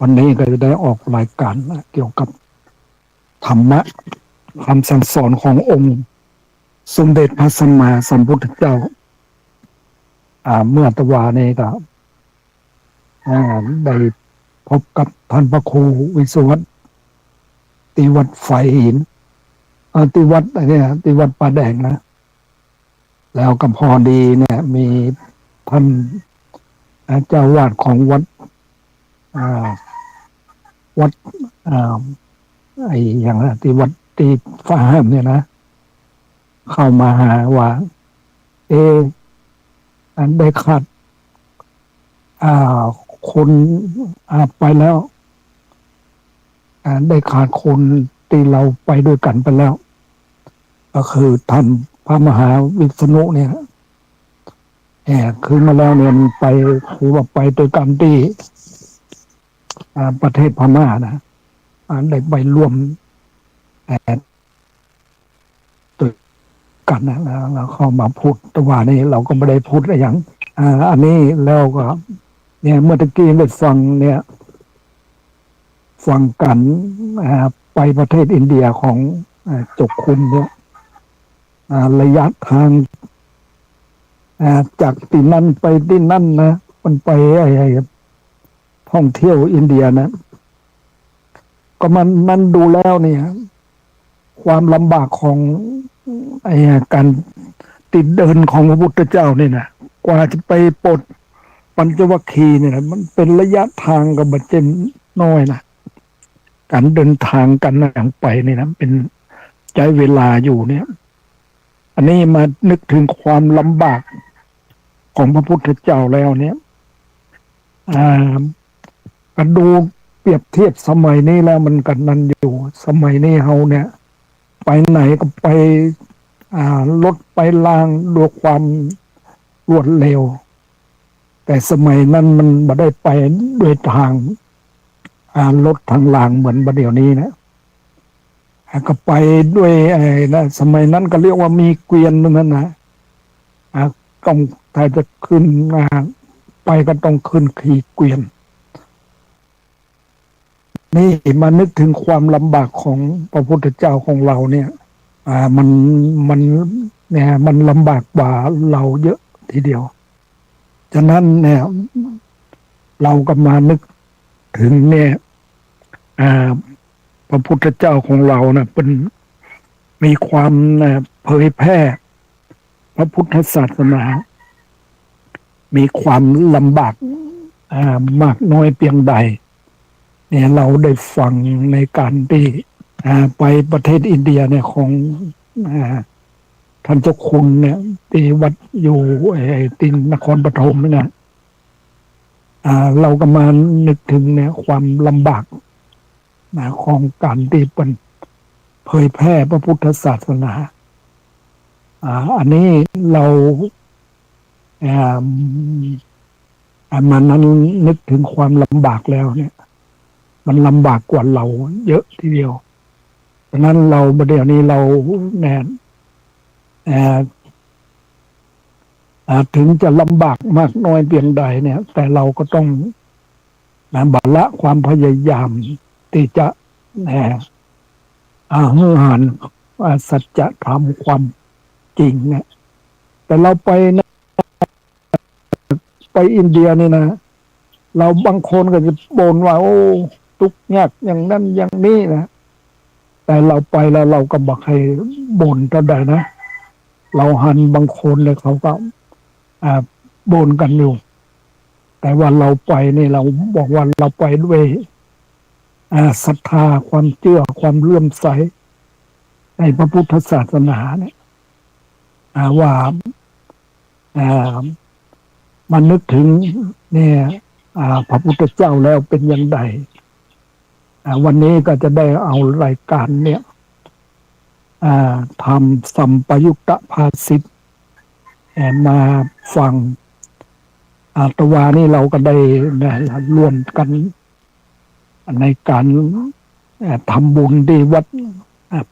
วันนี้ก็จะได้ออกรายการเกี่ยวกับธรรมะคำสั่งสอนขององค์สมเด็จพระสัมมาสัมพุทธเจ้าเมื่อตะวานี้ก็ได้พบกับท่านพระครูวิศวัตติวัดไฟหินติวัดเนี่ยติวัดป่าแดงนะแล้วก็พอดีเนี่ยมีท่านเจ้าวาดของวัดไอ้อย่างนะที่วัดที่ฟ้าห้ามเนี่ยนะเข้ามาหาว่าอันได้ขาดคนไปแล้วได้ขาดคนที่เราไปด้วยกันไปแล้วก็คือท่านพระมหาวิษณุเนี่ยคือมาแล้วเนี่ยไปคือว่าไปด้วยกันที่ประเทศพม่านะได้ไปร่วมตัวกันนะแล้วเข้ามาพูดแต่ว่านี่เราก็ไม่ได้พูดอะไรอย่างอันนี้แล้วก็เนี่ยเมื่อตะกี้ได้ฟังเนี่ยฟังกันไปประเทศอินเดียของจกคุณเนี่ยระยะทางจากที่นั่นไปที่นั่นนะมันไปท่องเที่ยวอินเดียนะก็มันนั่นดูแล้วเนี่ยความลำบากของการติดเดินของพระพุทธเจ้านี่นะกว่าจะไปปลดปัญจวัคคีย์เนี่ยนะมันเป็นระยะทางกับบัดเจ็บน้อยนะการเดินทางกันอย่างไปนี่นะเป็นใช้เวลาอยู่เนี่ยอันนี้มานึกถึงความลำบากของพระพุทธเจ้าแล้วเนี่ยก็ดูเปรียบเทียบสมัยนี้แล้วมันกันนั้นอยู่สมัยนี้เฮาเนี่ยไปไหนก็ไปรถไปลางด้วยความรวดเร็วแต่สมัยนั้นมันไม่ได้ไปด้วยทางรถทางรางเหมือนบัดเดี๋ยวนี้นะก็ไปด้วยนะสมัยนั้นก็เรียกว่ามีเกวียนนั่นนะต้องถ้าจะขึ้นไปก็ต้องขึ้นขี่เกวียนนี่มานึกถึงความลำบากของพระพุทธเจ้าของเราเนี่ยมันเนี่ยมันลำบากกว่าเราเยอะทีเดียวฉะนั้นเนี่ยเราก็มานึกถึงเนี่ยพระพุทธเจ้าของเรานะเป็นมีความเผยแพร่พระพุทธศาสนามีความลำบากมากน้อยเพียงใดเนี่ยเราได้ฟังในการที่ไปประเทศอินเดียเนี่ยของท่านเจ้าคุณเนี่ยที่วัดอยู่ที่นครปฐมเนี่ยเราก็มานึกถึงเนี่ยความลำบากของการที่เป็นเผยแพร่พระพุทธศาสนาอันนี้เรามานั้นนึกถึงความลำบากแล้วเนี่ยมันลำบากกว่าเราเยอะทีเดียวฉะนั้นเราเดี๋ยวนี้เราแน่ถึงจะลำบากมากน้อยเพียงใดเนี่ยแต่เราก็ต้องบาละความพยายามที่จะหือหันสัจธรรมความจริงเนี่ยแต่เราไปนะไปอินเดียนี่นะเราบางคนก็จะบ่นว่าโอ้ทุกข์ยากอย่างนั้นอย่างนี้นะแต่เราไปแล้วเราก็บอกให้บ่นเท่าใดนะเราหันบางคนเลยเขาก็บ่นกันอยู่แต่ว่าเราไปนี่เราบอกว่าเราไปด้วยศรัทธาความเชื่อความเลื่อมใสในพระพุทธศาสนาเนี่ยว่ามันนึกถึงเนี่ยพระพุทธเจ้าแล้วเป็นอย่างไรวันนี้ก็จะได้เอารายการเนี่ยทำสัมปยุตตภาษิตมาฟังตะวานี่เราก็ได้ร่วมกันในการทำบุญที่วัด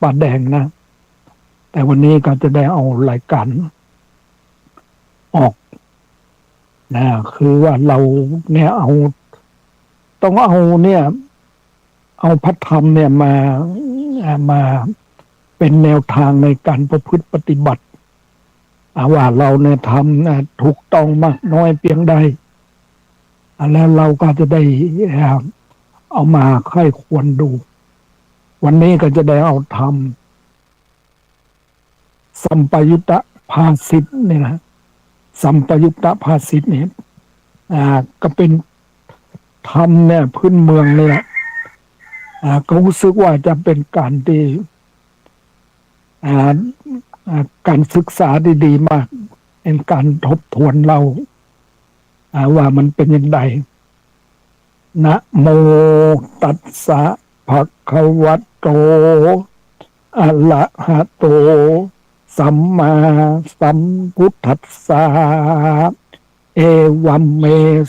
ป่าแดงนะแต่วันนี้ก็จะได้เอารายการออกนะคือว่าเราเนี่ยเอา ต้องเอาเนี่ย เอาพระธรรมเนี่ยมาเป็นแนวทางในการประพฤติปฏิบัติว่าเราเนี่ยทำถูกต้องมากน้อยเพียงใดแล้วเราก็จะได้เอามาค่อยควรดู วันนี้ก็จะได้เอาทำสัมปยุตตภาสิทธิ์เนี่ยนะสัมปยุตตภาสิทธิ์เนี่ยก็เป็นธรรมเนี่ยพื้นเมืองเนี่ยก็รู้สึกว่าจะเป็นการที่การศึกษาดีๆมากเป็นการทบทวนเราว่ามันเป็นยังไงนะโมตัสสะภะคะวะโตอะระหะโตสัมมาสัมพุทธัสสะเอวัมเม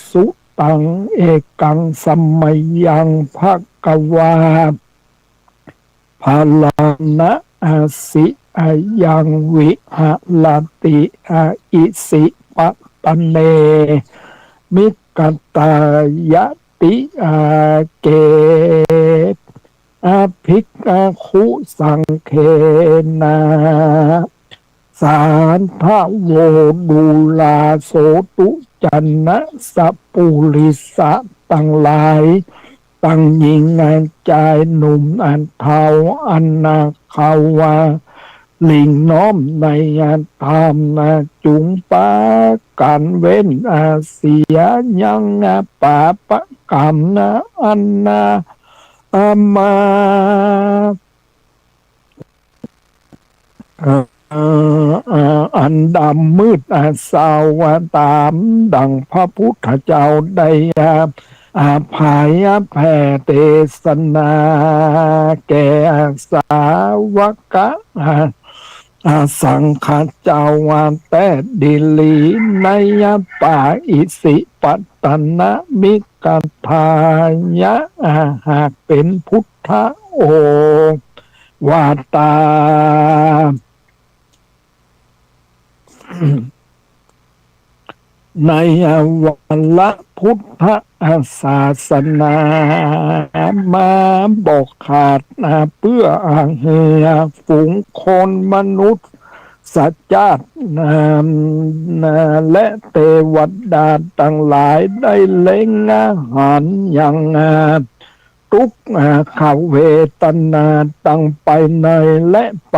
สุตังเอกังสัมมยังภะคะวาภาลานะอาสิอายังวิหะลาติอาอิสิปะตะเนมิกตายติอาเกอาภิกขุสังเคนาสารทะโวดูลาโสตุจันนะสัพปุริสะตั้งหลายตั้งหญิงชายหนุ่มอันเทาอันนาขาวาลิงน้อมในธรรมจุงปาการเว้นเสียยังปาปะกรรมอันนามาอันดำมืดสาวตามดังพระพุทธเจ้าได้ภายแผ่เทศนาแก่สาวกสังฆเจ้าแต่ดิลีในป่าอิสิปตนะมิกทายะหากเป็นพุทธโอวาตาในวันละพุทธศาสนามาบอกขาดเพื่อเหือฝูงคนมนุษย์สัจจ์และเทวดาทั้งหลายได้เล็งอาหารอย่างทุกขเวทนาตั้งไปในและไป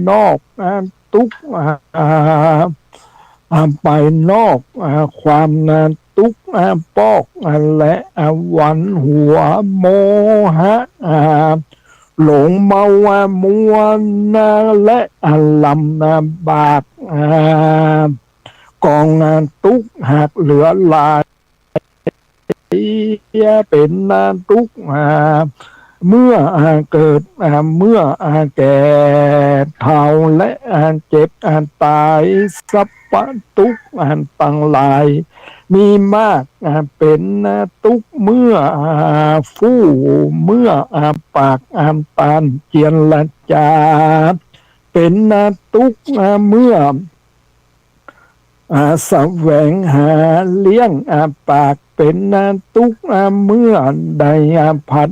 นอกทุกไปนอกความทุกข์ปอกและวันหัวโมหะหลงเมามัวและลำบากกองทุกข์หากเหลือหลายเป็นทุกข์เมื่อเกิดเมื่อแก่เฒ่าและเจ็บตายสัพพทุกข์ต่างหลายมีมากเป็นทุกข์เมื่อฟู่เมื่อปากตานเจียนละจาเป็นทุกข์เมื่อแสวงหาเลี้ยงปากเป็นทุกข์เมื่อใดผัด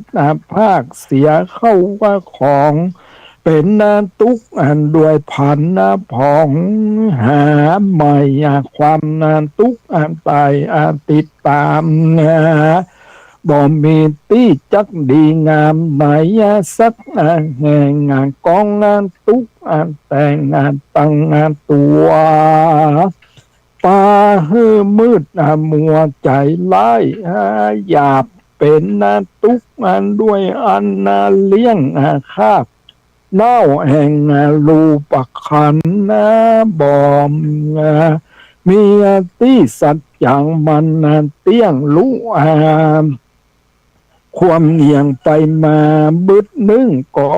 ภาคเสียเข้าว่าของเป็นทุกข์ด้วยผันผองหาใหม่ความทุกข์ตายติดตามบ่มีที่จักดีงามไหนสักแห่งกองทุกข์แต่งตั้งตัวตาหือมืดมัวใจร้ายหยาบเป็นทุกข์ด้วยอันเลี้ยงคาบเน่าแห่งรูปขันธ์บอมมีที่สัจจังมันเตี้ยงรู้ความเงียงไปมาบึดนึงก็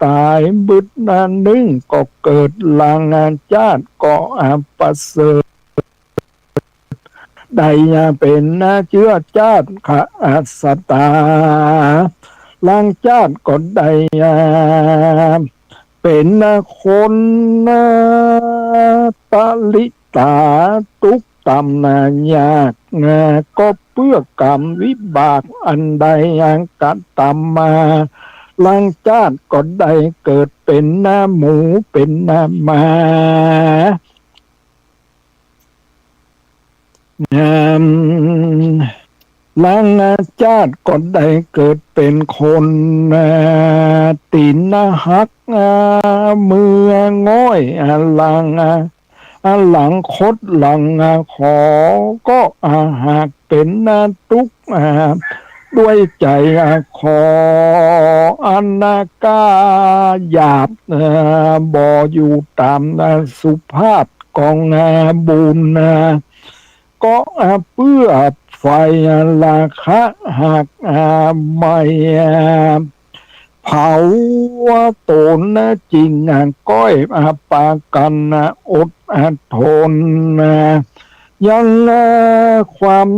ตายบึดนึงก็เกิดลางชาติก็ประเสริฐได้เป็นเชื้อชาติขสตาลางชาติก็ได้เป็นคนตาลิตาทุก กรรมนายากก็เพื่อกรรมวิบากอันใดกัดตามมาลังชาติก็ได้เกิดเป็นหน้าหมูเป็นหน้าหมาลังชาติก็ได้เกิดเป็นคนตีนหักมือง่อยหลังคดหลังขอก็หากเป็นทุกข์ด้วยใจขออันกาหยาบบ่อยู่ตามสุภาพกองบุญก็เพื่อไฟราคะหากไม่เผาตนจริงก้อยปากันอดทนยังความ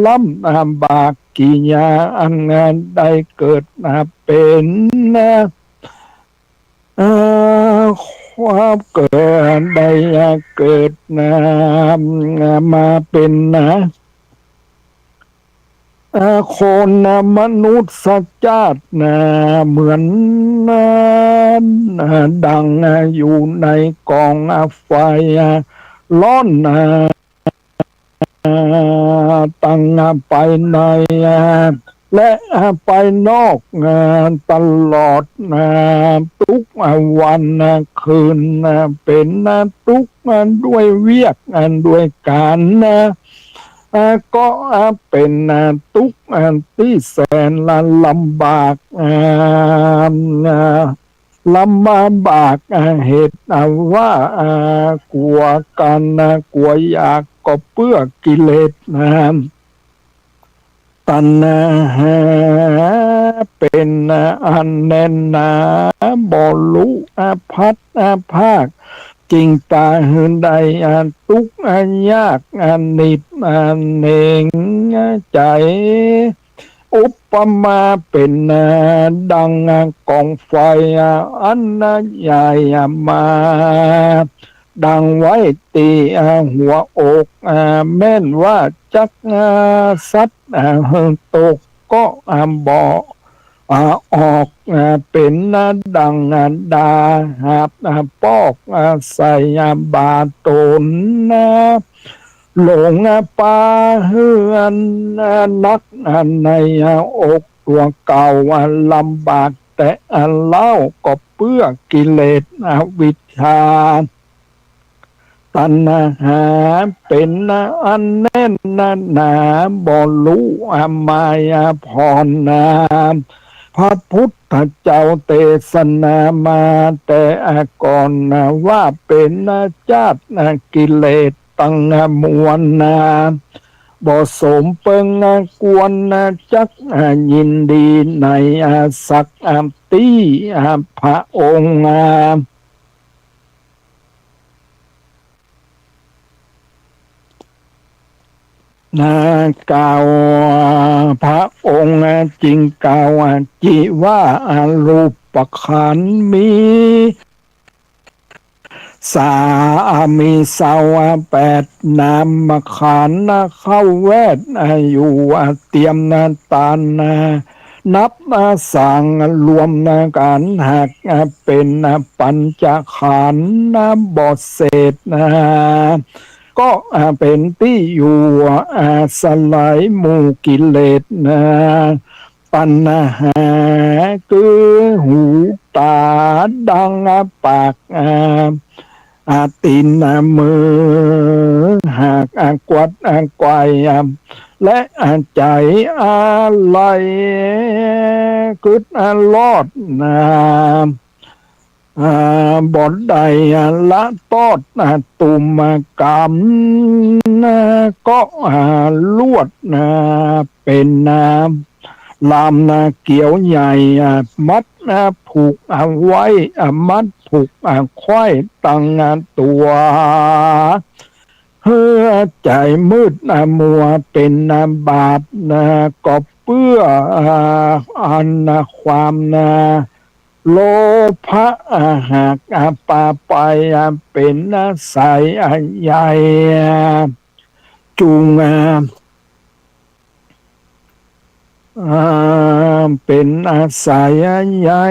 ล้ำบากกิยาอันได้เกิดเป็นความเกิดได้เกิดมาเป็นคนมนุษย์สัจจาตเหมือนดังอยู่ในกองไฟร้อนตั้งไปในและไปนอกตลอดทุกวันคืนเป็นทุกด้วยเวียกด้วยการก็เป็นทุกข์ที่แสนลำบากบากเหตุว่ากลัวกันกลัวอยากก็เพื่อกิเลสตัณหาเป็นอันแน่นหนาบ่รู้พัดภาคจริงตาหืนใดทุกข์ยากนิดเองใจอุปมาเป็นดังกองไฟอันใหญ่มาดังไว้ตีหัวอกแม่นว่าจักสัตว์ตกก็บ่ออกเป็นดังดาหาบปอกใส่บาตนหลงปาเฮือนนักในอกตัวเก่าลำบากแต่เล่าก็เพื่อกิเลสวิชาตัณหาเป็นอันแน่นหนาบ่รู้มายาพรพระพุทธเจ้าเทศนามาแต่ก่อนว่าเป็นชาติกิเลสตั้งมวลบ่สมเปิงกวนจักยินดีในสักตีพระองค์กล่าวพระองค์จริงกล่าวจิว่ารูปขันธ์มีสามีสาว8นามขันธ์เข้าแวดอยู่เตรียมตานนับสั่งรวมกันหากเป็นปัญจขันธ์บ่เศษก็เป็นที่อยู่สลายหมู่กิเลสปัญหาคือหูตาดังปากตีนมือหากกวัดไกวและใจอะไรกึดลอดบทใดละตอดตุมกรรมก็ลวดเป็นลามเกี่ยวใหญ่มัดผูกไว้มัดผูกควายตั้งตัวเฮือใจมืดมัวเป็นบาปก็เพื่ออันความโลภะหากปาไปเป็นสายใหญ่ จูงเป็นอาศัยใหญ่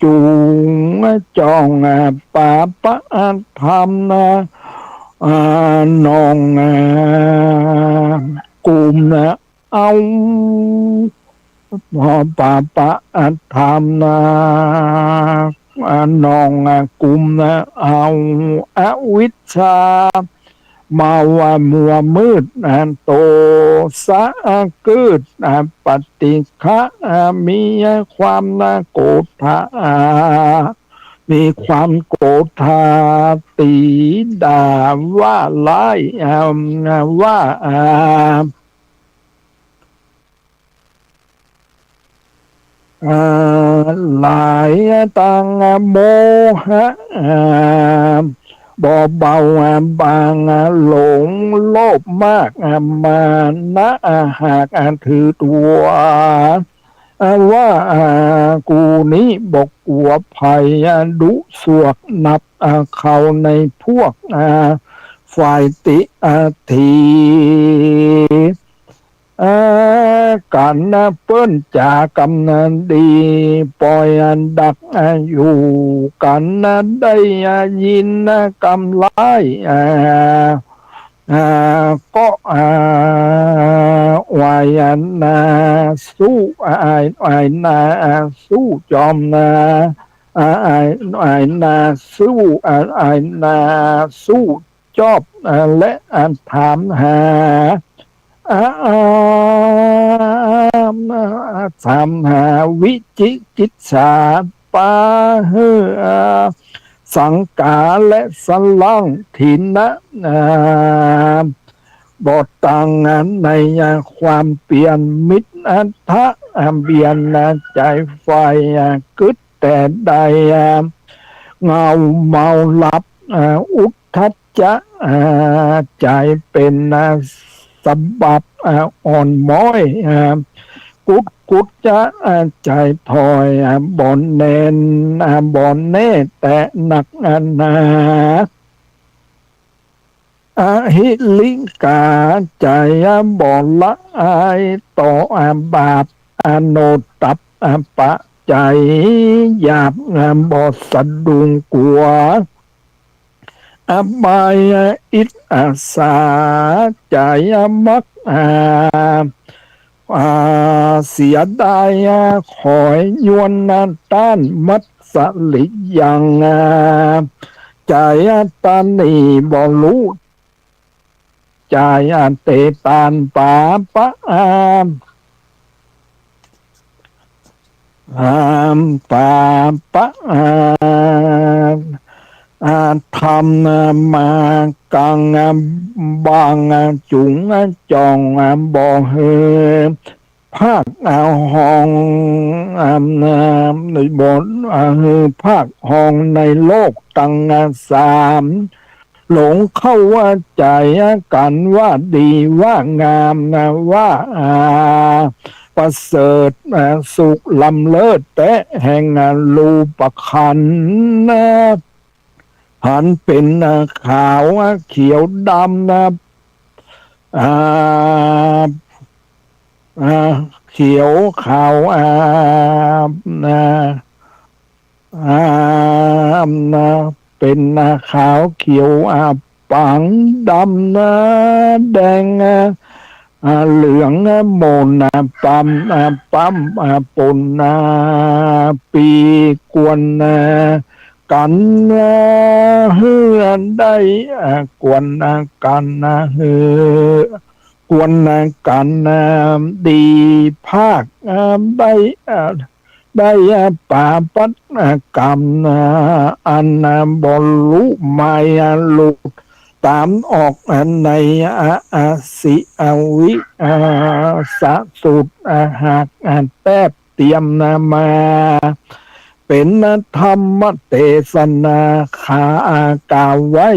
จูงจองป่าปะธรรมนองกุมเอาพอป่าปะธรรมนองกุมเอาอวิชชามาว่ามัวมืดโตสะเกิดปฏิฆะมีความโกรธามีความโกรธาตีด่าว่าไล่ว่าหลายตังโมหะบ่เบาบางหลงโลภมากมานะหากถือตัวว่ากูนี้บอกกลัวภัยดุสวกนับเขาในพวกฝ่ายติทีกันเปิ้นจากำนันดีปล่อยดักอยู่กันได้ยินกำไลก็วายสู้สู้จอมสู้สู้จอบและถามหาถามหาวิจิกิจฉาปาเฮสังกาและสลังถินะบทต่างในความเปลี่ยนมิตรทะเบียนใจไฟกึดแต่ใดเงาเมาหลับอุทธัจจะใจเป็นสบับอ่อนม้อยกุดจะใจถอยบ่อนแนนบ่อนแน่แต่หนักนาหิลิกาใจบ่อนละอายต่อบาปโนตับปะใจหยาบบ่สะดุงกลัวอบายอิทอาสาใจมักเสียดายคอยยวนต้านมัดสลิยังใจตานีบ่รู้ใจเตตานป่าปะป่าปะทำมากังบางจุงจองบ่อเฮภาคห้องในบ่อนภาคห้องในโลกตั้งสามหลงเข้าว่าใจกันว่าดีว่างามว่าประเสริฐสุขลำเลิศแต่แห่งรูปขันธ์หันเป็นขาวเขียวดำเขียวขาวเป็นขาวเขียวปังดำแดงเหลืองโมนปั๊มปนปีกวนกันเฮือนได้กวนกันเฮือกวนกันดีภาคได้ป่าปัดกรรมอันบอลุไม่ลุกตามออกในสิวิสะสุดหากแทบเตรียมมาเป็นธรรมเทศนาขากล่าวไว้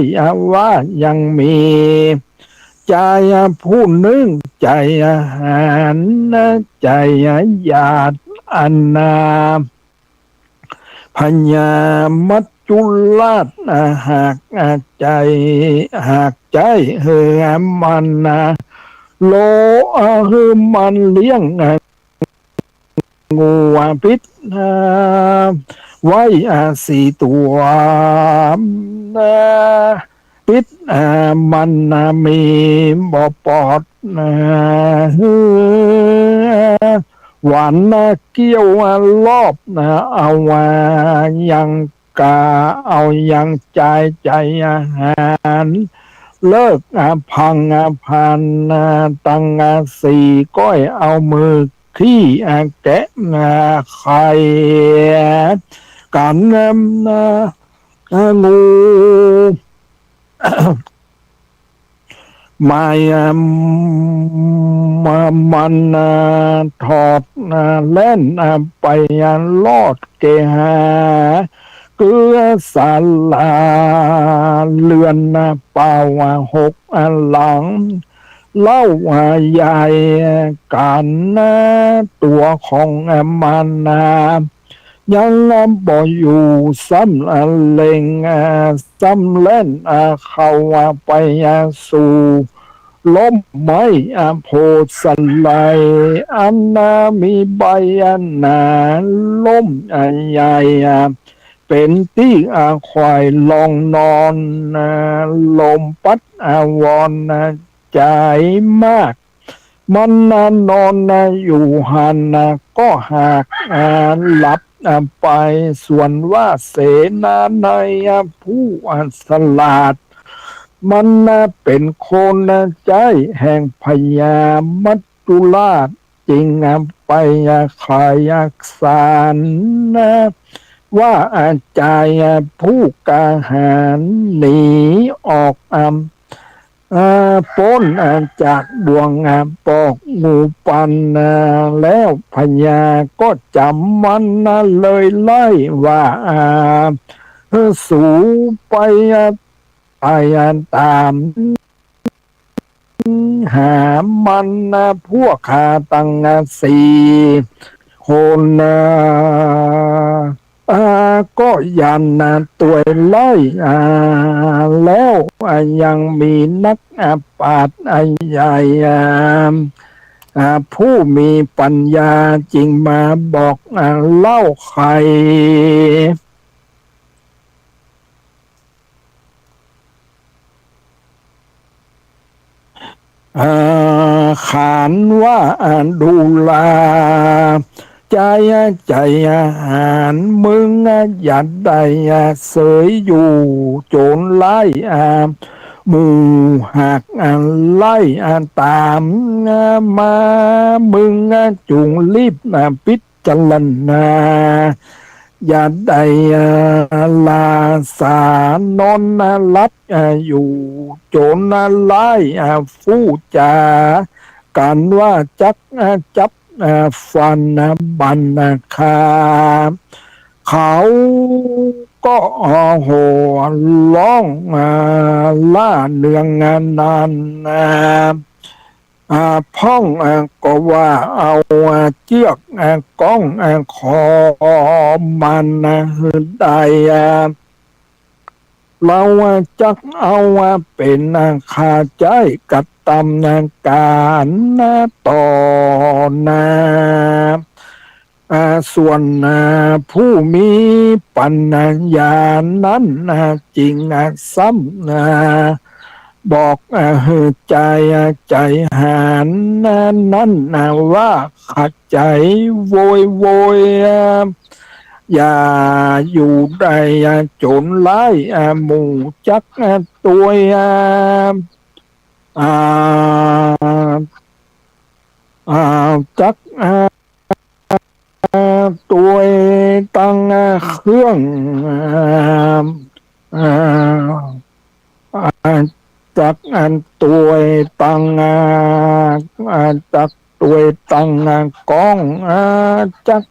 ว่ายังมีใจผู้หนึ่งใจหันใจหยาดอันนาพญามัจจุราชหากใจหาก ใจเฮือมันโลฮือมันเลี้ยงงูพิษไว้สี่ตัวพิษมันมีบ่ปอดฮือหวานเกี้ยวรอบเอายังกาเอายังใจอาหารเลิกพังพันตังสี่ก้อยเอามือขี้แกะไข่กันงูมามันถอดเล่นไปลอดเกหาเกลือสาลาเลือนเป่าหกหลังเล่าใหญ่กันตัวของมันยังบ่อยู่ซ้ำเล็งซ้ำเล่นเข้าไปสู่ล้มไม้โพสไลอันมีใบนาล้มใหญ่เป็นที่ควายลองนอนลมปัดวอนใจมากมันนอนอยู่หันก็หากหลับไปส่วนว่าเสนาในผู้สลาดมันเป็นคนใจแห่งพญามัจจุราชจริงไปขายสารว่าใจผู้กาหารหนีออกพ้นจากบ่วงปอกงูปันแล้วพญาก็จำมันเลยไล่ว่าสู่ไปตามหามันพวกขาตั้งสี่คนก็ยันตัวไล่แล้วยังมีนักปราชญ์ใหญ่ผู้มีปัญญาจริงมาบอกเล่าใครขานว่าดูลาใจอาหารมึงอย่าได้เสยอยู่โจรไล่หมู่หากไล่ตามมามึงจุงรีบพิจารณาอย่าได้ลาสานอนลัดอยู่โจรไล่ฟู่จากันว่าจับฟันบันคาเขาก็โห่ร้องล่าเนืองนานพ่องก็ว่าเอาเชือกก้องคอมันได้เราจักเอาเป็นขาใจกัดตำการต่อนาส่วนผู้มีปัญญานั้นจริงซ้ำบอกใจหารนั้นว่าขัดใจโวยอย่าอยู่ได้โจรไล่หมู่จักตัวจักตัวตั้งเครื่องจักตัวตั้งจักตัวตั้งกองจัก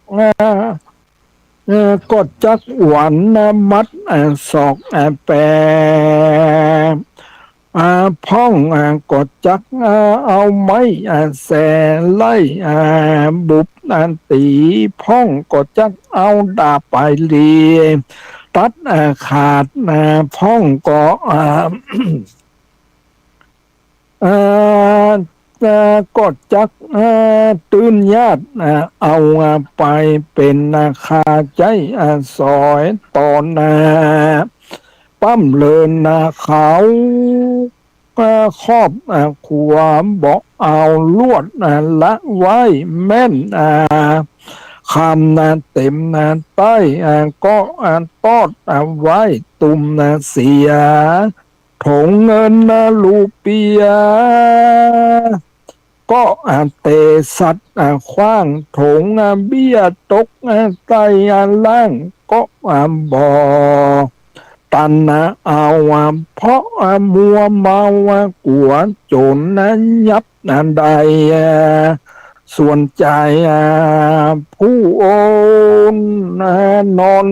ก็จักหวันมัดศอกแปรพ่องก็จักเอาไม้แสไล่บุบตีพ่องก็จักเอาดาบไปเลียตัดขาดพ่องก็ อ่าก็จักตื่นญาติเอาไปเป็นค่าใจสอยตอนปั้มเลินเขาครอบขวามบอกเอาลวดละไว้แม่นคำเต็มใต้ก็ตอดไว้ตุ่มเสียถงเงินลูเปียก็เตะสัตว์ขว้างถงเบี้ยตกใต้ล่างก็บ่อตันเอาเพราะมัวเมากลัวโจรนั้นยับใดส่วนใจผู้โอนนอน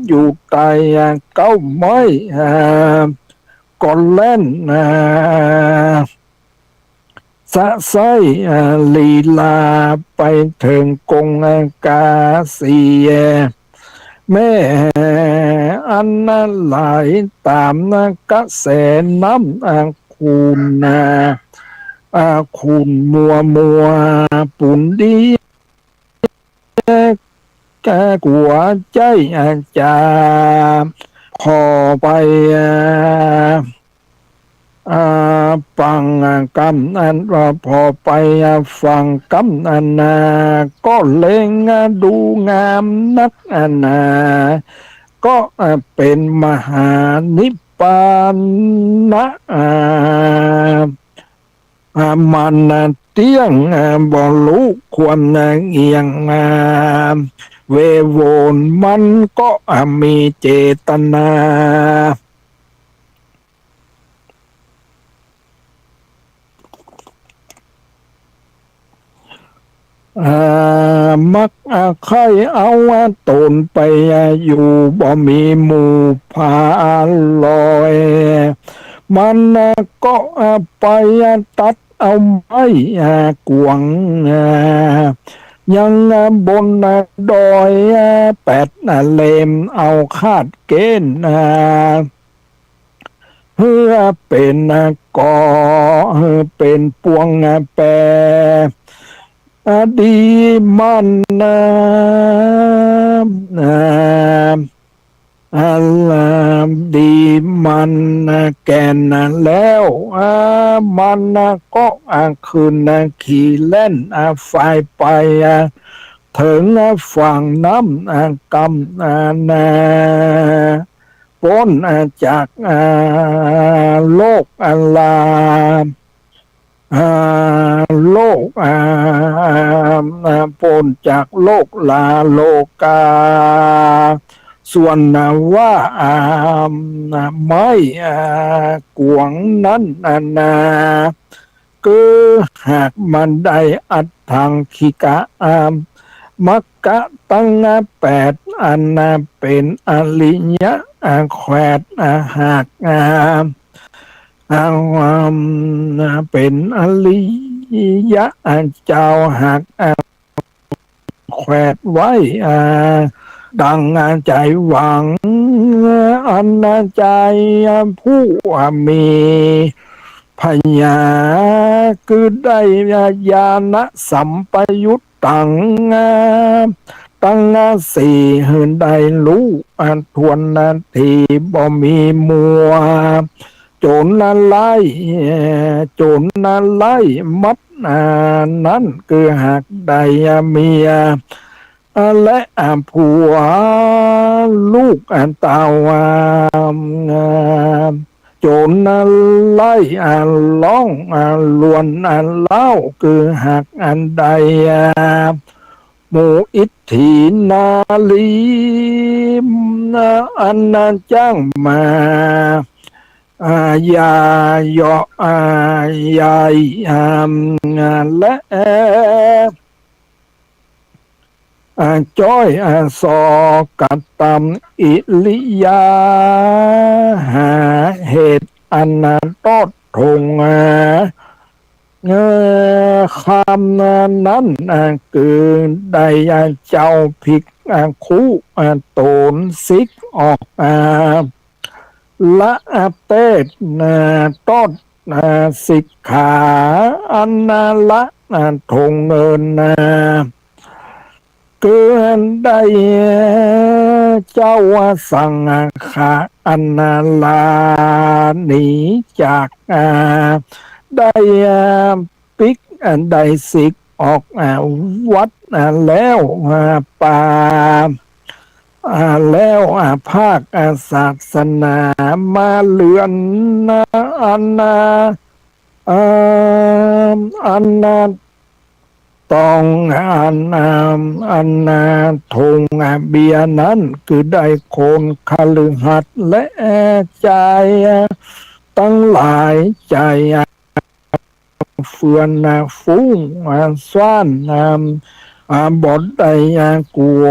อยู่ใต้เก้าไม้ก่อนเล่นสะไซลีลาไปถึงกงกาเสียแม่อันนั้นไหลตามกระแสน้ำคุณคุณมัวปุ่นดีแกกัวใจจาพอไปฟังกำนันว่าพอไปฟังกำนันก็เล็งดูงามนักก็เป็นมหานิพพานนะมันเตี้ยงบ่รู้ควรเอียงเวโวนมันก็มีเจตนามักใครเอาตนไปอยู่บ่มีหมู่พาลอยมันก็ไปตัดเอาไม้กวงยังบนดอยแปดเลมเอาคาดเกณฑ์เพื่อเป็นก่อเป็นปวงแปรดีมันดีมันแก่นแล้วมันก็คืนขี่เล่นไฟไปถึงฝั่งน้ำกำพ้นจากโลกลาโลกพ้นจากโลกลาโลกาส่วนว่าไม่กวงนั้นคือหากมันได้อัดทางขิกะมักกะตั้งแปดเป็นอริยะแขวดหากเป็นอริยะเจ้าหากแขวดไว้ดังใจหวังอันใจผู้มีพญาคือได้ญาณสัมปยุตตังตั้งสี่หืนได้รู้ทวนนาทีบ่มีมัวโจรไล่โจรไล่มัดนั้นคือหากได้เมียและผัวลูกเต่าโจรไล่ร้องลวนเล่าคือหากอันใดหมู่อิทธินาลีอันนั้นจ้างมาอย่าเหยาะใหญ่และจ้อยสอกัดตำอิลิยาหาเหตุอันตอดทงคำนั้นคือได้เจ้าพิกคู่โตนซิกออกละเตตตอด สิกขาอันนาละทงเงินเกินได้เจ้าสังขาอันนาลาหนีจากได้ปิกได้สิกออกวัดแล้วป่าแล้วภาคศาสนามาเลือนอันนาอันนาต้องอันนาทงเบียนั้นคือได้คนคฤหัสถ์และใจตั้งหลายใจเฟื่อนฟุ้งซ่านบทใดกัว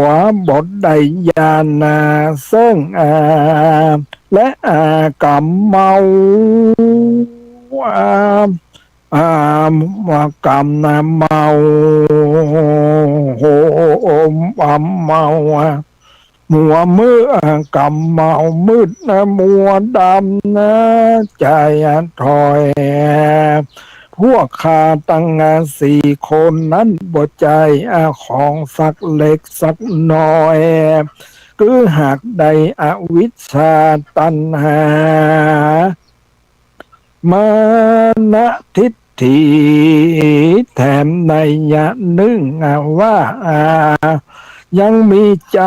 บทใดยานาเซิ่งและกำเมาว่ากำเมาโหมเมามัวมือกำเมามืดมัวดำใจถอยพวกข้าตั้งสี่คนนั้นบ่ใจของสักเล็กสักน้อยคือหากใดอวิชชาตัณหามานะทิฏฐิแถมในยะนึ่งว่ายังมีใจ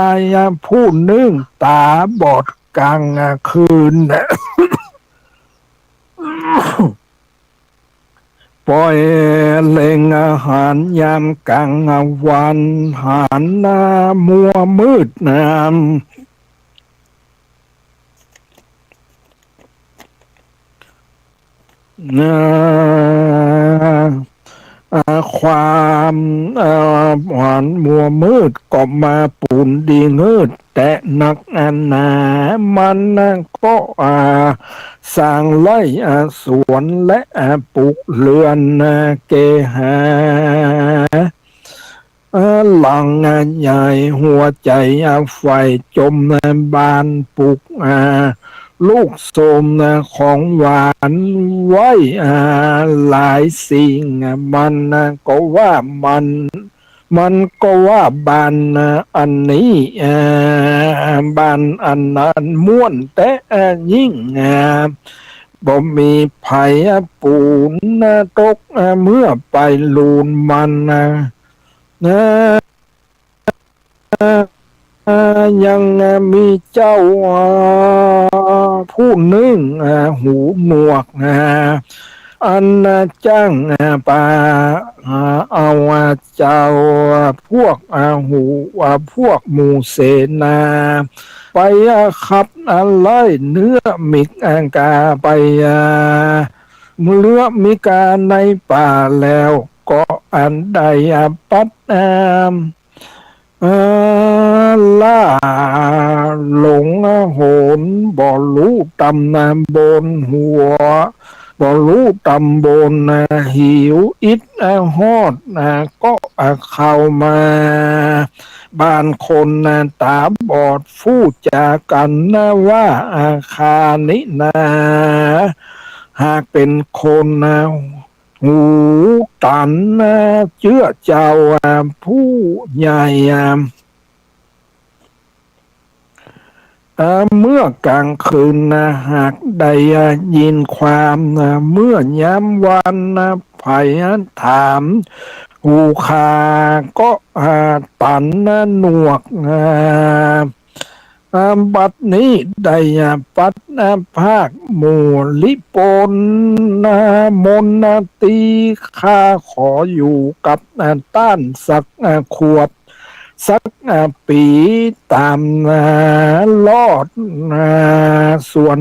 ผู้นึ่งตาบอดกลางคืนปล่อยเล็งอาหารยามกลางวันหารมัวมืดความหวานมัวมืดก็มาปูนดีเงืดแต่นักหนามันก็สร้างไร่สวนและปลูกเรือนเกหาหลังใหญ่หัวใจไฟจมบานปลูกลูกโสมของหวานไว้หลายสิ่งมันก็ว่ามันก็ว่าบานอันนี้บานอันนั้นม่วนแต่ยิ่งบ่มีภัยปูนตกเมื่อไปลูนมันยังมีเจ้าผู้นึ่งหูหนวกอันจ้างป่าเอาเจ้าพวกหูพวกหมู่เสนาไปขับไล่เนื้อมิกาไปเลือมิกาในป่าแล้วก็อันใดปัดล่าหลงโหนบ่รู้ตำบนหัวบ่รู้ตำบนหิวอิดฮอดก็เข้ามาบ้านคนตาบอดฟู่จากันว่าคานิหากเป็นคนหูตันเชื่อเจ้าผู้ใหญ่เมื่อกลางคืนหากได้ยินความเมื่อยามวันภัยถามหูคาก็ตันหนวกบัดนี้ได้ปัดภาคหมู่ลิปนมนตีข้าขออยู่กับต้านสักขวบสักปีตามลอดส่วน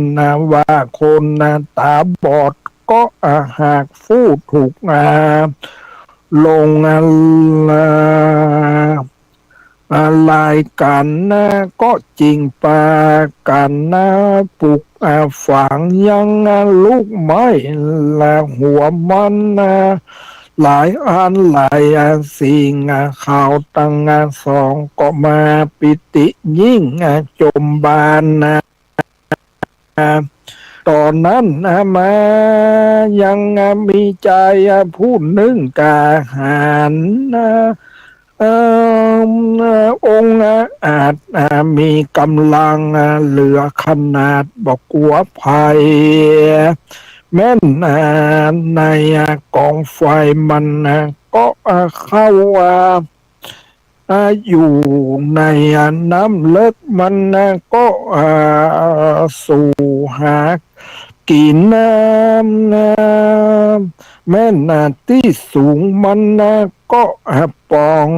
ว่าคนตาบอดก็หากฟู่ถูกลงลายกันก็จริงปากันปลุกฝังยังลูกไม้และหัวมันหลายอันหลายสิ่งข่าวตั้งสองก็มาปิติยิ่งจมบาน ตอนนั้นมายังมีใจผู้นึ่งกาหารเอ่องค์อาจมีกำลังเหลือขนาดบอกกลัวภัยแม้นในกองไฟมันก็เข้าอยู่ในน้ำเลิกมันก็สู่หากินน้ำแม่นาที่สูงมันก็ปอง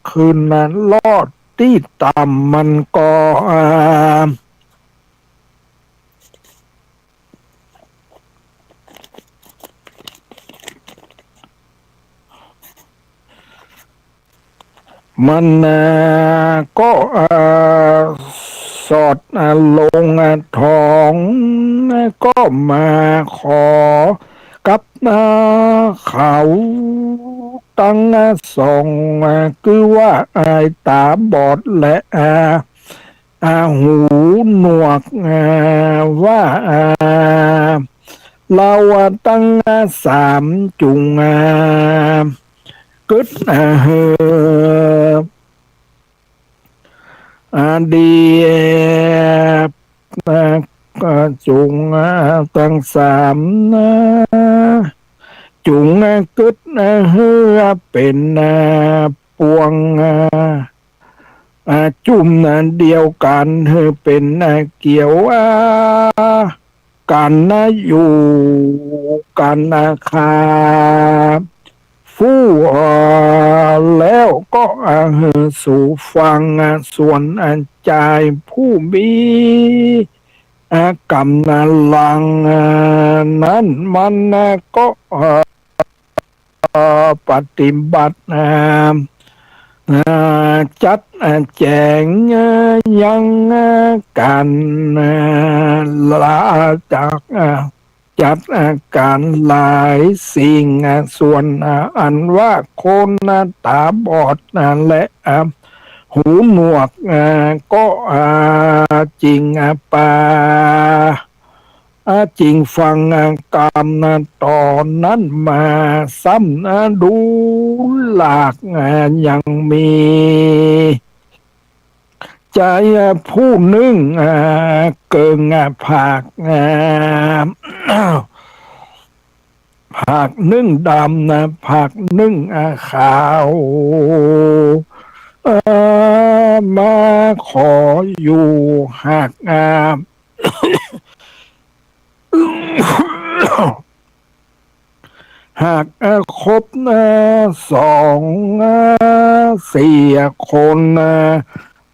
คืนนั้นลอดที่ต่ำมันก็มันก็สอดลงท้องก็มาขอกับเขาตั้งส่งคือว่าตาบอดและหูหนวกว่าเราตั้งสามจุงกึศเฮดีจุงตั้งสามจุงกึศเฮเป็นปวงจุ่มเดียวกันเป็นเกี่ยวกันอยู่กันฟู่แล้วก็สู่ฟังส่วนใจผู้มีกำลังนั้นมันก็ปฏิบัติจัดแจงยังกันลาจากจัดการหลายสิ่งส่วนอันว่าคนตาบอดและหูหนวกก็จริงป่าจริงฟังกรรมตอนนั้นมาซ้ำดูหลากยังมีใจผู้นึ่งเกิงผักผักนึ่งดำผักนึ่งขาวมาขออยู่หากหากครบสองสี่คน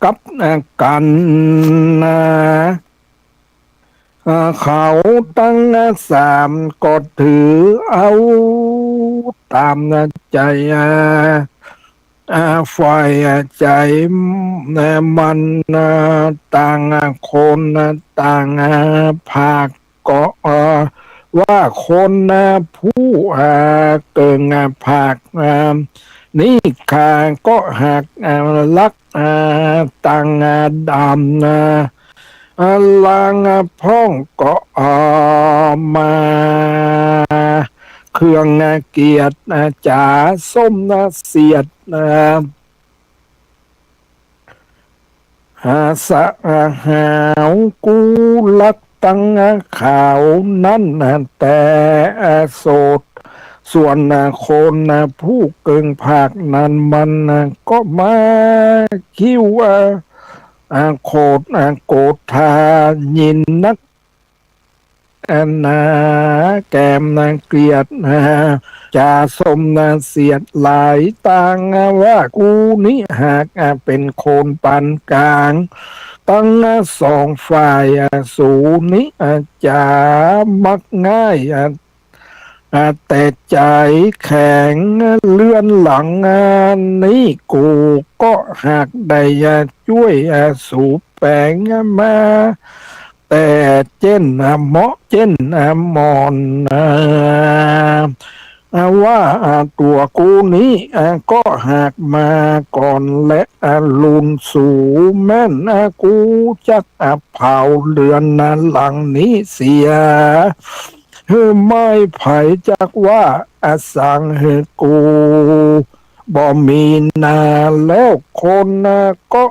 กับกันเขาตั้งสามก็ถือเอาตามใจฝ่ายใจมันต่างคนต่างภาคก็ว่าคนผู้เกิงภาคนี่ข้าก็หักลักต่างดำลางพ้องก็มาเครื่องเกียรติจ่าส้มเสียดสะหาวกูลักตั้งข่าวนั้นแต่โสดส่วนคนผู้เกิงภาคนั้นมันก็มาคิดว่าโคตรโกฏทายินนักนาแกมเกลียดจ่าสมเสียดหลายต่างว่ากูนี้หากเป็นโคนปานกลางตั้งสองฝ่ายสูนี้จะมักง่ายแต่ใจแข็งเลื่อนหลังนี้กูก็หากได้ช่วยสูบแปลงมาแต่เจนเหมาะเจนมอน ว่าตัวกูนี้ก็หากมาก่อนและลุนสู่แม่นกูจะเผาเรือนนั้นหลังนี้เสียไม่ไผ่จักว่าสั่งให้กูบ่มีนาแล้วคนก็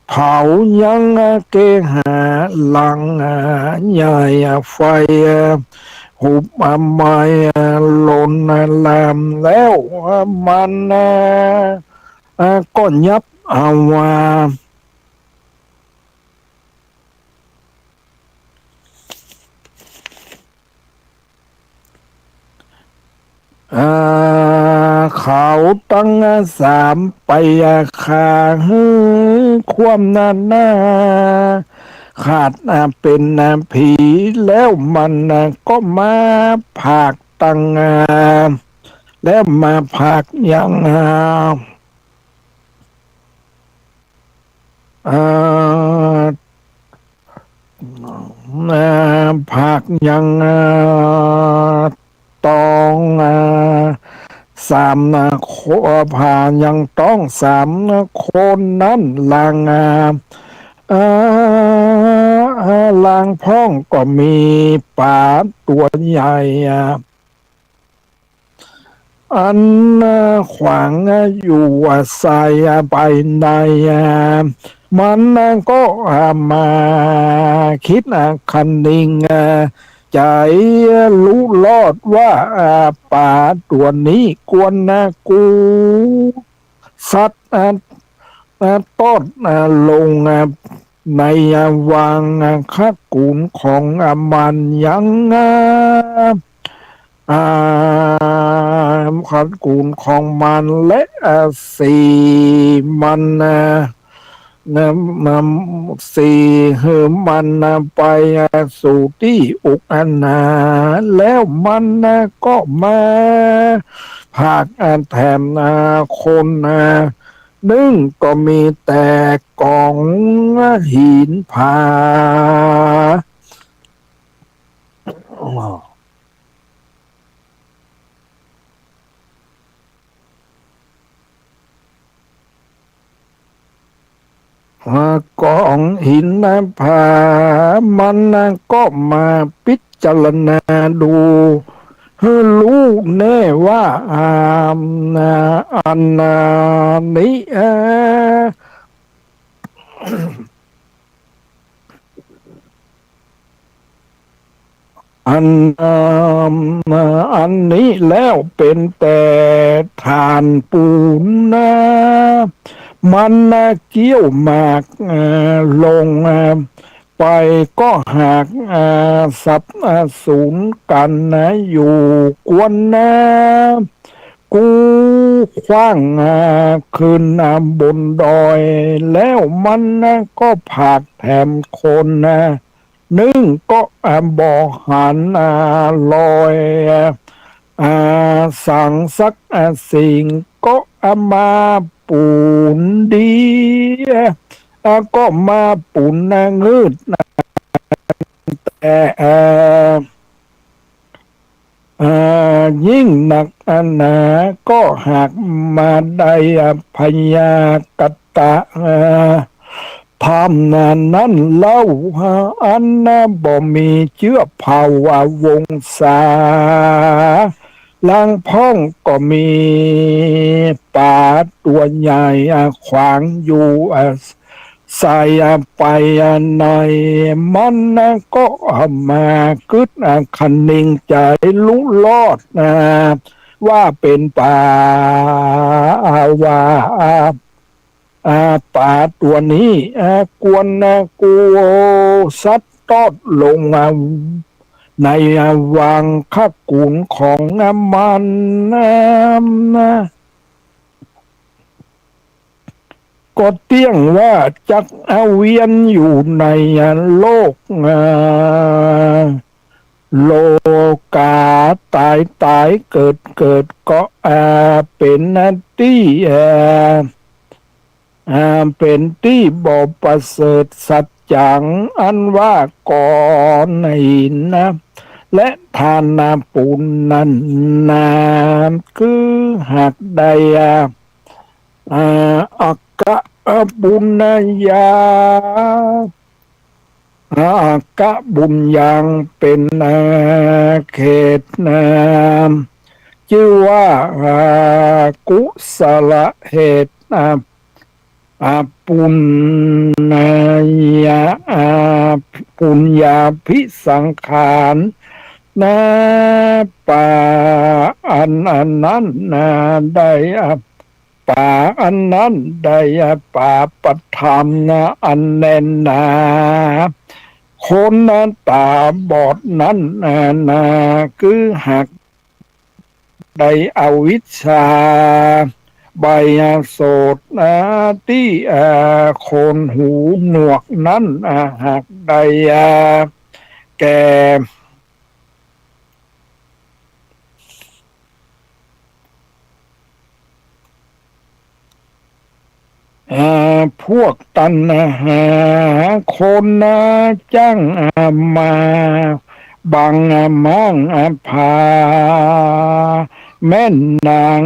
เผายังเกหาหลังใหญ่ไฟหุบไม้หล่นแหลมแล้วมันก็ยับเอาว่าเขาตั้งสามไปขาความนาขาดเป็นผีแล้วมันก็มาผากตั้งแล้วมาผากยังผักยังต้องสามโคผ่ายังต้องสามคนนั้นลางลางพ้องก็มีป่าตัวใหญ่อันขวางอยู่ใส่ไปในมันก็มาคิดคันนิงใจรู้ลอดว่าป่าตัวนี้กวนกูสัตว์ต้นลงในวังข้ากุนของมันยังขัดกูลของมันและสีมันสีเหิมมันไปสู่ที่อุกอันนาแล้วมันก็มาภาคแถมคนนึ่งก็มีแต่กองหินผากองหินผามันก็มาพิจารณาดูรู้แน่ว่าอันนี้อันนี้แล้วเป็นแต่ฐานปูนมันเกี่ยวหมากลงไปก็หากสับสูนกันอยู่กวนกูคว้างขึ้นบนดอยแล้วมันก็ผากแถมคนนึ่งก็บ่อหันลอยสั่งสักสิ่งก็มาปูนดีก็มาปูนงืดแต่ยิ่งหนักก็หากมาได้พยากตะทำนั้นเล่าอันบ่มีเชื้อเผ่าวงศาลางพ้องก็มีป่าตัวใหญ่ขวางอยู่ใส่ไปในมันก็มากึดคันนิงใจรู้ลอดว่าเป็นป่าว่าป่าตัวนี้กวนกูซัดตอดลงในวังข้ากุนของมันก็เตี้ยงว่าจักเวียนอยู่ในโลกโลกาตายเกิดก็เป็นที่เป็นที่บ่ประเสริฐสัจจังอันว่าก่อนหิน และทานนาปุณนันนามคือหากใดอักกะบุญญากะบุญยังเป็นเขตนามชื่อว่ากุศลเหตุปุญญาปุญญาภิสังขารนาป่าอันนั้นได้ป่าอันนั้นได้ป่าปัธรรมอันแน่นหนาคนตาบอดนั้นคือหักได้อวิชชาใบโสดที่คนหูหนวกนั้นหักได้แก่พวกตัณหาคนจ้างมาบังมั่งพาแม่นนาง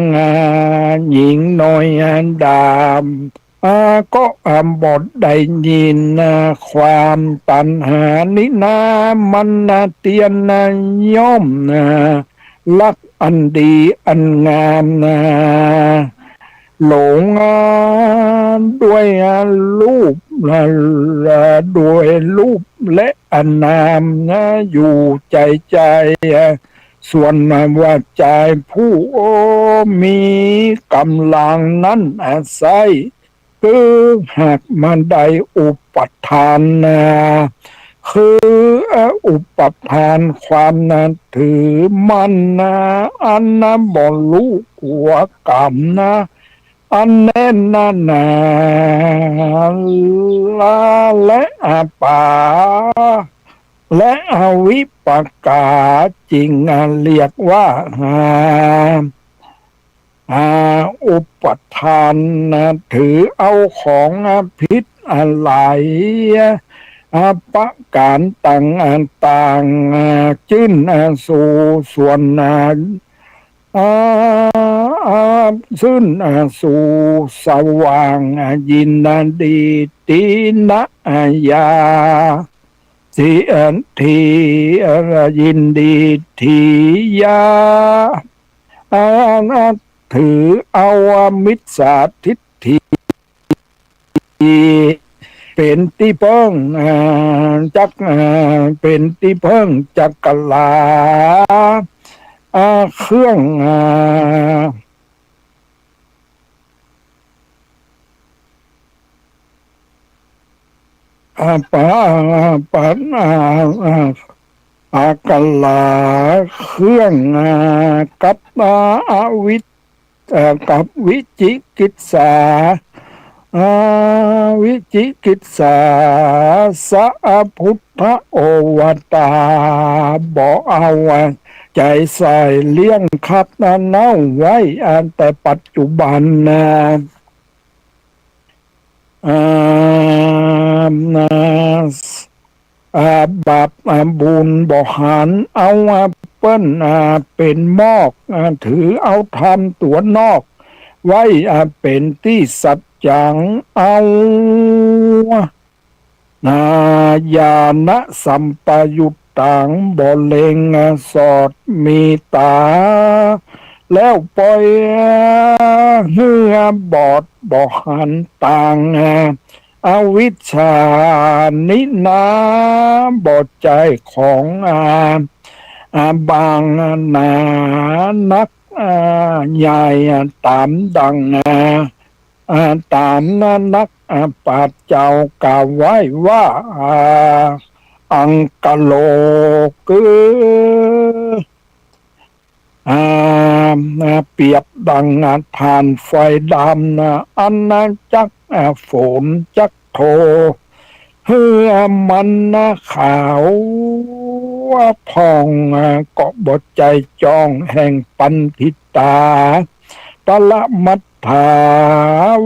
หญิงน้อยดามก็บอดได้ยินความตัณหานินามันเตียนย่อมลักอันดีอันงามหลงด้วยรูปด้วยรูปและอนามอยู่ใจส่วนว่าใจผู้มีกำลังนั้นอาศัยคือหากมันได้อุปทานคืออุปทานความถือมันอันบ่รู้หัวกรรมอันแน่นและป่าและวิปากาจริงเรียกว่าอุปทานถือเอาของพิษอะไรประการต่างจึ้นสู่ส่วนซึ่งสู่สว่างยินดีตินะยาสิทียินดีทียาถือเอามิจฉาทิฏฐิเป็นที่เพิ่งจักเป็นที่เพิ่งจักรลาเครื่องปะกลาเครื่องกับวิกับวิจิกิจสาวิจิกิจสาสัพุทธโอวตาบอกเอาใจใส่เลี้ยงคับเน่าไว้แต่ปัจจุบันบาปบุญบ่หันเอาเปิ้นเป็นมอกถือเอาทำตัวนอกไว้เป็นที่สัจจังเอาญาณสัมปยุตตังบ่เลงสอดมีตาแล้วปล่อยเหือบอดบ่หันต่างอวิชชานินาบอดใจของบางนักใหญ่ตามดังตามนักปัจเจ้ากล่าวไว้ว่าอังกะโลคือเปรียบดังทานไฟดำอันจักฝนจักโทเฮือมันขาวพองก็บดใจจองแห่งปันทิตาปละมัฏฐา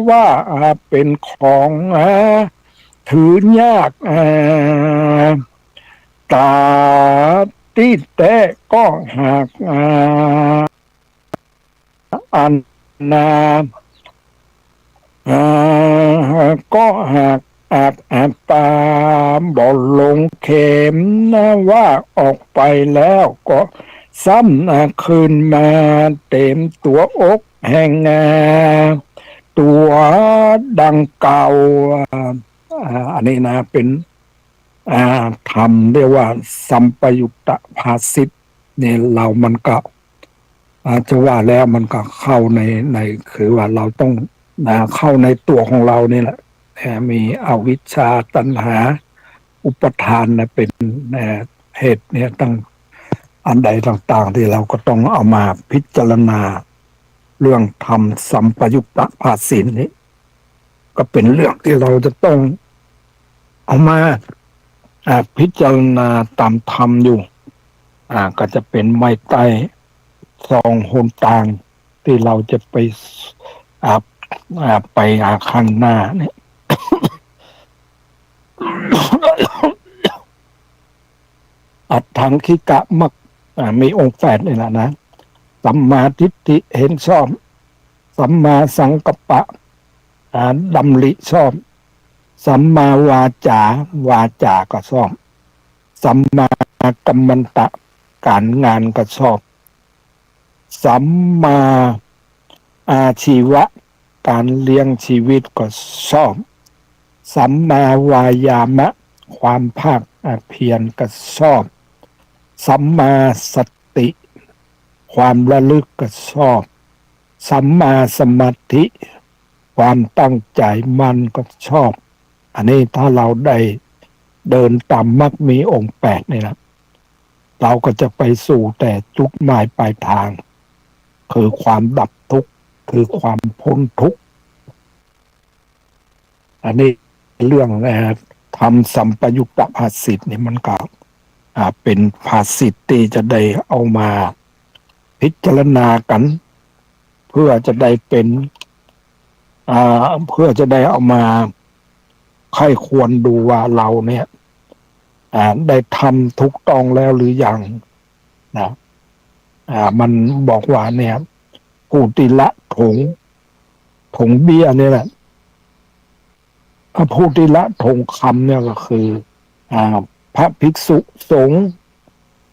ว่าเป็นของถือยากตา ที่แต่ก็หากอันนาก็หากอาจตามบอกลงเข็มนะว่าออกไปแล้วก็ซ้ำคืนมาเต็มตัวอกแห่งตัวดังเก่าอันนี้นะเป็นธรรมเรียกว่าสัมปยุตตภาสิตเนี่ยเรามันก็จะว่าแล้วมันก็เข้าในคือว่าเราต้องเข้าในตัวของเรานี่แหละมีอวิชชาตัณหาอุปทานนะเป็นเหตุเนี่ยตั้งอันใดต่างๆที่เราก็ต้องเอามาพิจารณาเรื่องธรรมสัมปยุตตภาสิตนี้ก็เป็นเรื่องที่เราจะต้องเอามาพิจารณาตามธรรมอยู่ก็จะเป็นไม้ใต้สองหนต่างที่เราจะไปไปข้างหน้าเนี่ย อัตถังคิกะมักมีองค์แปดนี่แหละนะสัมมาทิฏฐิเห็นชอบสัมมาสังกัปปะดำริชอบสัมมาวาจาวาจาก็ชอบสัมมากัมมันตะการงานก็ชอบสัมมาอาชีวะการเลี้ยงชีวิตก็ชอบสัมมาวายามะความภาคเพียรก็ชอบสัมมาสติความระลึกก็ชอบสัมมาสมาธิความตั้งใจมันก็ชอบอันนี้ถ้าเราได้เดินตามมรรคมีองค์แปดนี่นะเราก็จะไปสู่แต่จุดหมายปลายทางคือความดับทุกข์คือความพ้นทุกข์อันนี้เรื่องทำสัมปยุตตภาสิตนี่มันก็เป็นภาสิตที่จะได้เอามาพิจารณากันเพื่อจะได้เป็นเพื่อจะได้เอามาใครควรดูว่าเราเนี่ยได้ทำถูกต้องแล้วหรือยังนะมันบอกว่าเนี่ยผู้ที่ละถงเบี้ยนี่แหละผู้ที่ละถงคำเนี่ยก็คือพระภิกษุสงฆ์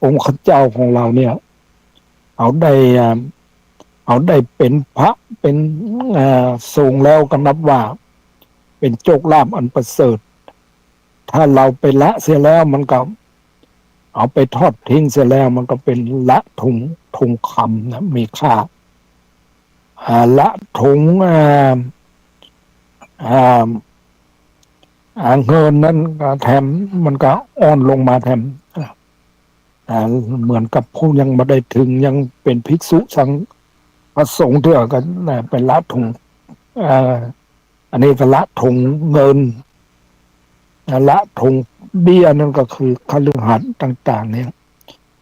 องค์ข้าเจ้าของเราเนี่ยเอาได้เป็นพระเป็นสงฆ์แล้วก็นับว่าเป็นโชคลาภอันประเสริฐถ้าเราไปละเสียแล้วมันก็เอาไปทอดทิ้งเสียแล้วมันก็เป็นละถงคำนะมีค่าละถงเงินนั้นก็แถมมันก็อ่อนลงมาแถมเหมือนกับผู้ยังไม่ได้ถึงยังเป็นภิกษุสังพระสงฆ์เท่ากันเป็นละถงอันนี้ก็ละถงเงินละถงเบี้ยนั่นก็คือคฤหัสถ์ต่างๆเนี่ย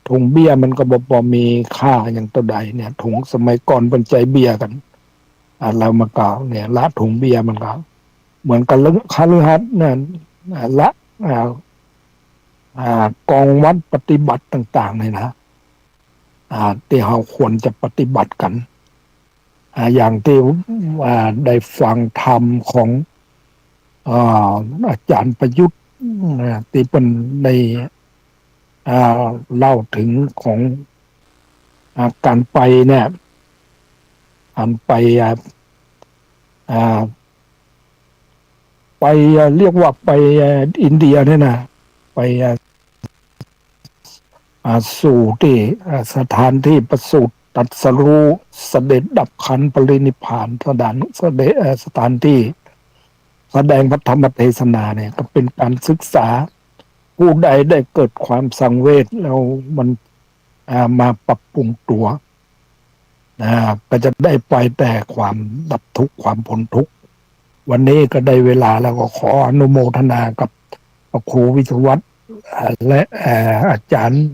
ถงเบี้ยมันก็บ่มีค่าอย่างตัวใดเนี่ยถงสมัยก่อนเป็นใจเบี้ยกันเรามากล่าวเนี่ยละถงเบี้ยมันก็เหมือนกับคฤหัสถ์เนี่ยละกองวัดปฏิบัติต่างๆเนี่ยนะที่เราควรจะปฏิบัติกันอย่างที่ได้ฟังธรรมของอาจารย์ประยุทธ์ที่เป็นในเล่าถึงของการไปเนี่ยอันไปเรียกว่าไปอินเดียเนี่ยนะไปสู่ที่สถานที่ประสูติตรัสรู้เสด็จดับขันธ์ปรินิพพานสถานที่แสดงพระธรรมเทศนาเนี่ยก็เป็นการศึกษาผู้ใดได้เกิดความสังเวชแล้วมันมาปรับปรุงตัวก็จะได้ไปแต่ความดับทุกข์ความพ้นทุกข์วันนี้ก็ได้เวลาแล้วก็ขออนุโมทนากับพระครูวิศวัตรและอาจารย์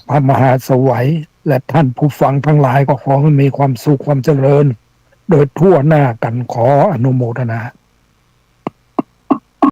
พระมหาสวัยและท่านผู้ฟังทั้งหลายก็ขอให้มีความสุขความเจริญโดยทั่วหน้ากันขออนุโมทนา